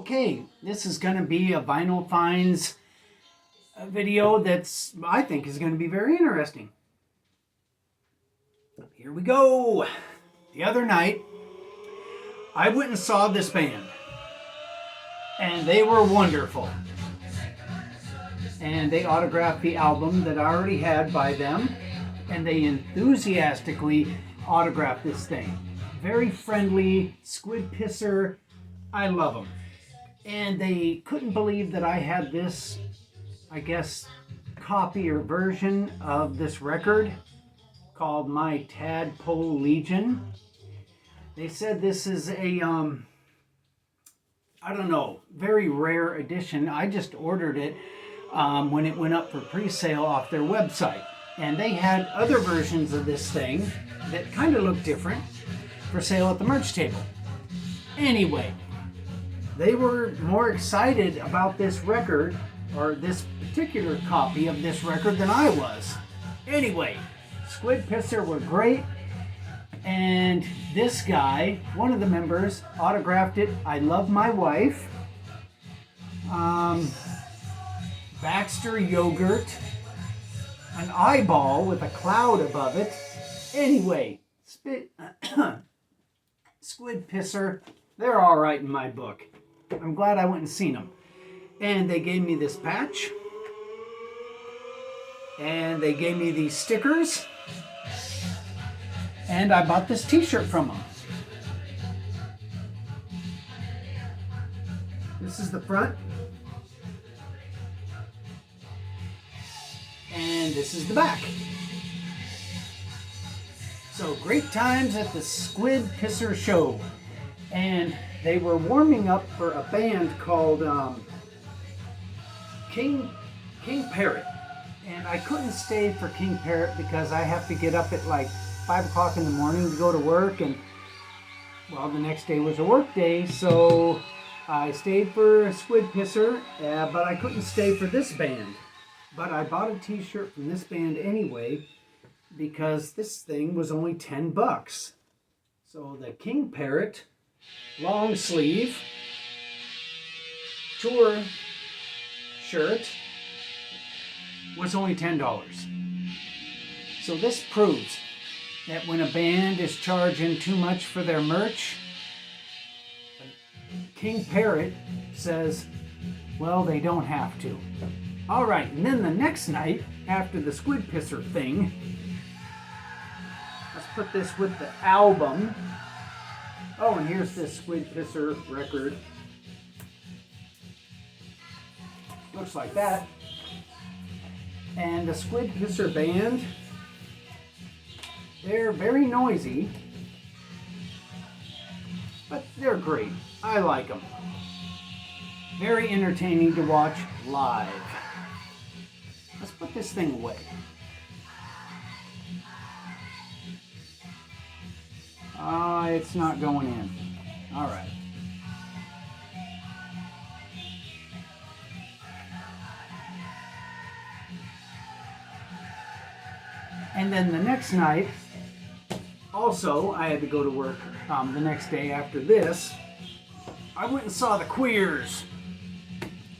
Okay, this is going to be a Vinyl Finds video that's, I think, is going to be very interesting. Here we go. The other night, I went and saw this band, and they were wonderful. And they autographed the album that I already had by them, and they enthusiastically autographed this thing. Very friendly, squid pisser. I love them. And they couldn't believe that I had this, I guess, copy or version of this record called My Tadpole Legion. They said this is a, I don't know, very rare edition. I just ordered it when it went up for pre-sale off their website. And they had other versions of this thing that kind of looked different for sale at the merch table. Anyway, they were more excited about this record, or this particular copy of this record, than I was. Anyway, Squid Pisser were great, and this guy, one of the members, autographed it. I Love My Wife, Baxter Yogurt, an eyeball with a cloud above it. Anyway, Squid Pisser, they're all right in my book. I'm glad I went and seen them. And they gave me this patch. And they gave me these stickers. And I bought this t-shirt from them. This is the front. And this is the back. So, great times at the Squid Pisser show. And they were warming up for a band called King Parrot. And I couldn't stay for King Parrot because I have to get up at like 5 o'clock in the morning to go to work. And, well, the next day was a work day. So I stayed for Squid Pisser, but I couldn't stay for this band. But I bought a t-shirt from this band anyway because this thing was only $10. So the King Parrot long sleeve tour shirt was only $10. So this proves that when a band is charging too much for their merch, King Parrot says, well, they don't have to. All right, and then the next night, after the Squid Pisser thing, let's put this with the album. Oh, and here's this Squid Pisser record. Looks like that. And the Squid Pisser band, they're very noisy, but they're great. I like them. Very entertaining to watch live. Let's put this thing away. It's not going in. All right. And then the next night, also, I had to go to work the next day after this. I went and saw the Queers.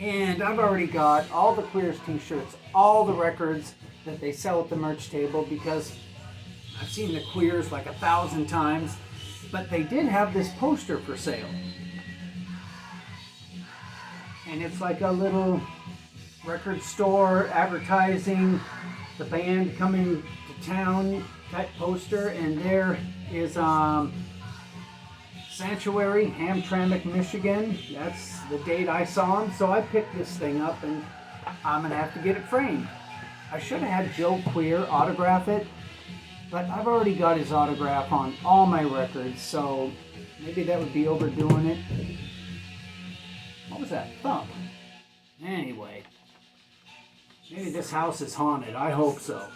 And I've already got all the Queers t-shirts, all the records that they sell at the merch table because I've seen the Queers like 1,000 times. But they did have this poster for sale. And it's like a little record store advertising the band coming to town type poster. And there is Sanctuary, Hamtramck, Michigan. That's the date I saw them. So I picked this thing up and I'm going to have to get it framed. I should have had Joe Queer autograph it, but I've already got his autograph on all my records, so maybe that would be overdoing it. What was that thump? Anyway, maybe this house is haunted. I hope so.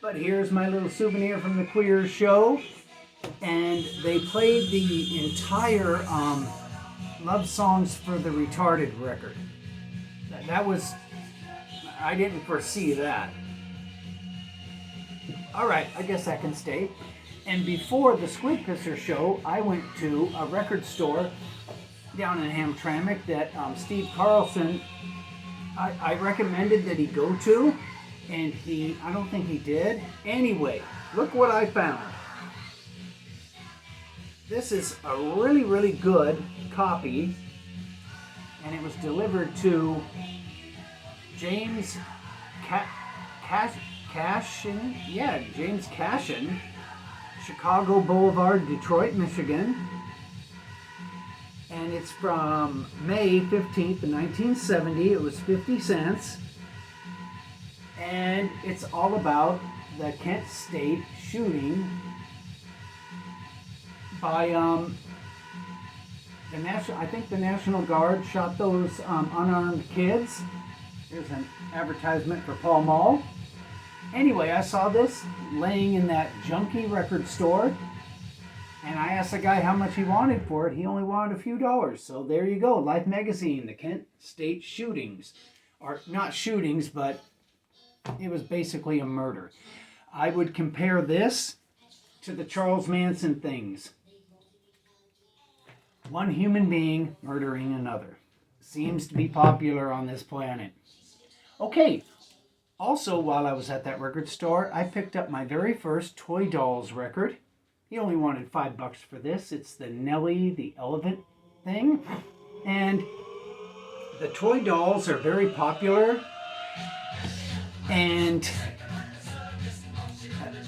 But here's my little souvenir from the Queers show. And they played the entire Love Songs for the Retarded record. That was, I didn't foresee that. All right, I guess I can stay. And before the Squid Pisser show, I went to a record store down in Hamtramck that Steve Carlson, I recommended that he go to, and I don't think he did. Anyway, look what I found. This is a really, really good copy, and it was delivered to James Cashin, James Cashin, Chicago Boulevard, Detroit, Michigan. And it's from May 15th, 1970. It was 50 cents. And it's all about the Kent State shooting by the National Guard shot those unarmed kids. Here's an advertisement for Pall Mall. Anyway, I saw this laying in that junky record store, and I asked the guy how much he wanted for it. He only wanted a few dollars. So there you go, Life Magazine, the Kent State shootings. Or not shootings, but it was basically a murder. I would compare this to the Charles Manson things. One human being murdering another. Seems to be popular on this planet. Okay, also while I was at that record store, I picked up my very first Toy Dolls record. He only wanted $5 for this. It's the Nellie the Elephant thing. And the Toy Dolls are very popular. And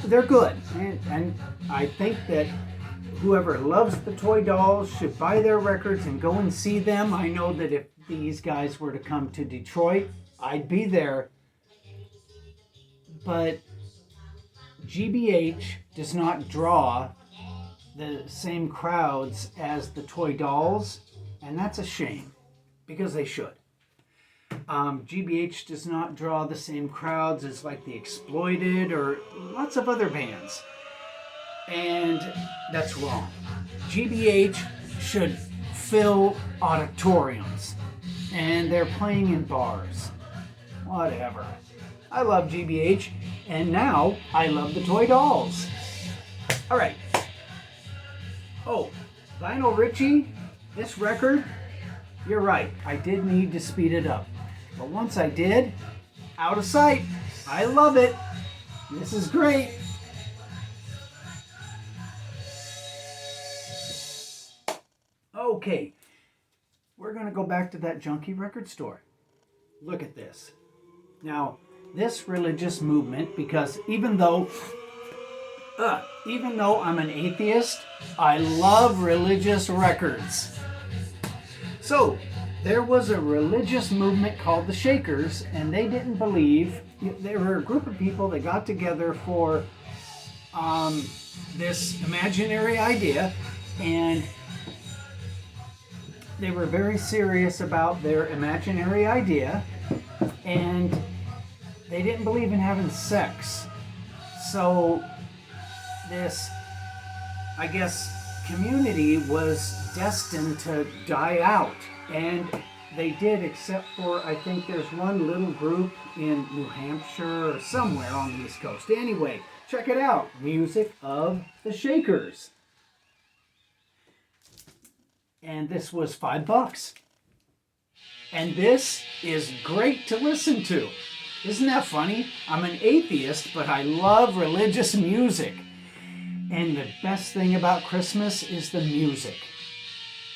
they're good. And I think that whoever loves the Toy Dolls should buy their records and go and see them. I know that if these guys were to come to Detroit, I'd be there. But GBH does not draw the same crowds as the Toy Dolls, and that's a shame, because they should. GBH does not draw the same crowds as like the Exploited or lots of other bands, and that's wrong. GBH should fill auditoriums, and they're playing in bars. Whatever. I love GBH, and now I love the Toy Dolls. All right. Oh, Lionel Richie, this record, you're right, I did need to speed it up. But once I did, out of sight. I love it. This is great. Okay, we're going to go back to that junky record store. Look at this. Now, this religious movement, because even though I'm an atheist, I love religious records. So, there was a religious movement called the Shakers, and they didn't believe. They were a group of people that got together for this imaginary idea, and they were very serious about their imaginary idea, and they didn't believe in having sex. So this, I guess, community was destined to die out. And they did, except for, I think there's one little group in New Hampshire or somewhere on the East Coast. Anyway, check it out. Music of the Shakers. And this was $5. And this is great to listen to. Isn't that funny? I'm an atheist, but I love religious music. And the best thing about Christmas is the music.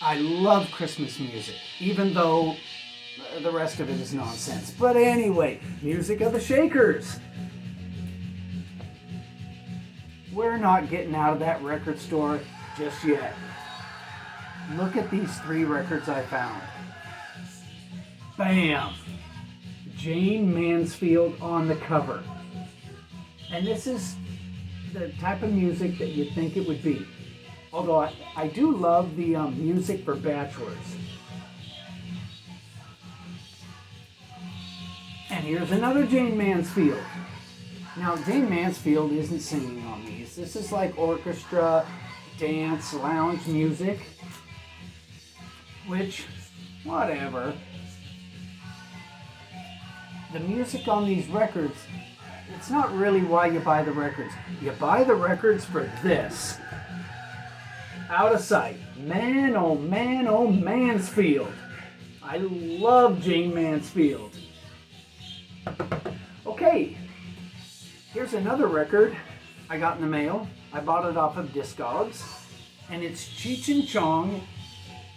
I love Christmas music, even though the rest of it is nonsense. But anyway, music of the Shakers. We're not getting out of that record store just yet. Look at these 3 records I found. Bam! Jayne Mansfield on the cover. And this is the type of music that you'd think it would be. Although I do love the music for bachelors. And here's another Jayne Mansfield. Now, Jayne Mansfield isn't singing on these. This is like orchestra, dance, lounge music. Which, whatever. The music on these records, it's not really why you buy the records. You buy the records for this. Out of sight. Man, oh man, oh Mansfield. I love Jayne Mansfield. Okay, here's another record I got in the mail. I bought it off of Discogs, and it's Cheech and Chong,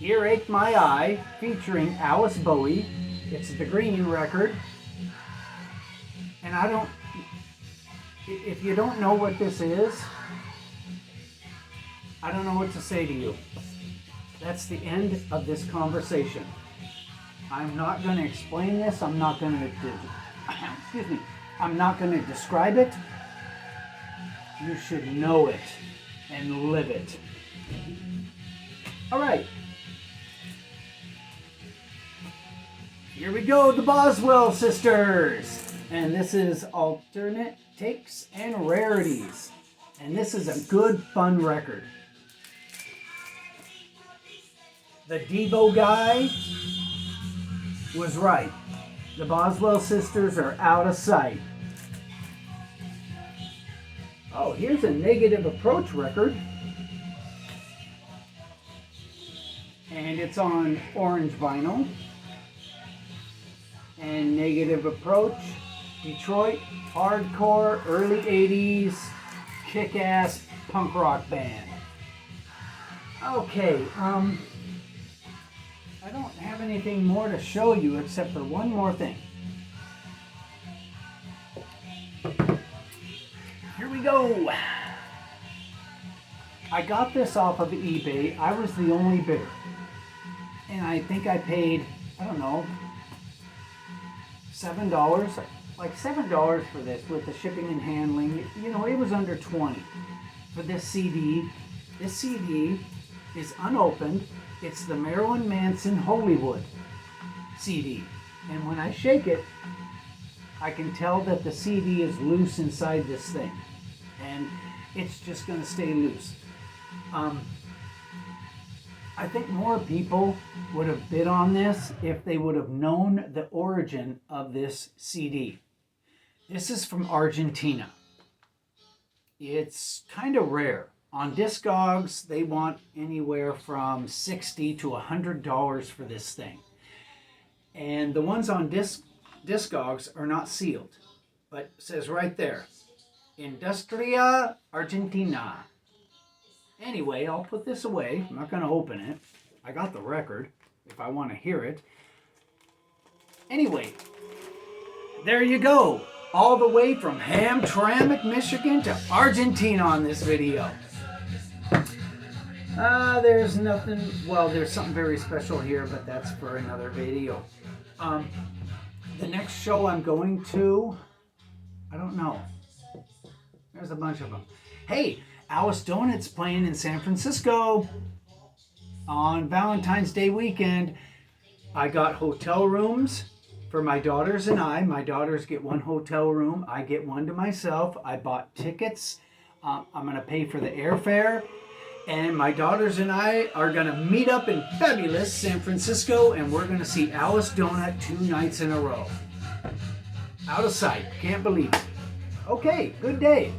Earache My Eye, featuring Alice Bowie. It's the green record, and if you don't know what this is, I don't know what to say to you. That's the end of this conversation. I'm not going to explain this. I'm not going to, excuse me, I'm not going to describe it. You should know it and live it. All right. Here we go, the Boswell Sisters. And this is Alternate Takes and Rarities. And this is a good, fun record. The Devo guy was right. The Boswell Sisters are out of sight. Oh, here's a Negative Approach record. And it's on orange vinyl. And Negative Approach, Detroit, hardcore, early 80s, kick-ass punk rock band. Okay, I don't have anything more to show you except for one more thing. Here we go. I got this off of eBay. I was the only bidder. And I think I paid, I don't know, $7. Like $7 for this with the shipping and handling. You know, it was under 20 for this CD. This CD is unopened. It's the Marilyn Manson Hollywood CD. And when I shake it, I can tell that the CD is loose inside this thing. And it's just going to stay loose. I think more people would have bid on this if they would have known the origin of this CD. This is from Argentina. It's kind of rare. On Discogs, they want anywhere from $60 to $100 for this thing. And the ones on Discogs are not sealed. But it says right there, Industria Argentina. Anyway, I'll put this away. I'm not going to open it. I got the record if I want to hear it. Anyway, there you go. All the way from Hamtramck, Michigan to Argentina on this video. There's nothing, well, there's something very special here, but that's for another video. The next show I'm going to, I don't know. There's a bunch of them. Hey, Alice Donut's playing in San Francisco on Valentine's Day weekend. I got hotel rooms for my daughters and I. My daughters get one hotel room. I get one to myself. I bought tickets. I'm going to pay for the airfare. And my daughters and I are going to meet up in fabulous San Francisco, and we're going to see Alice Donut 2 nights in a row. Out of sight. Can't believe it. Okay, good day.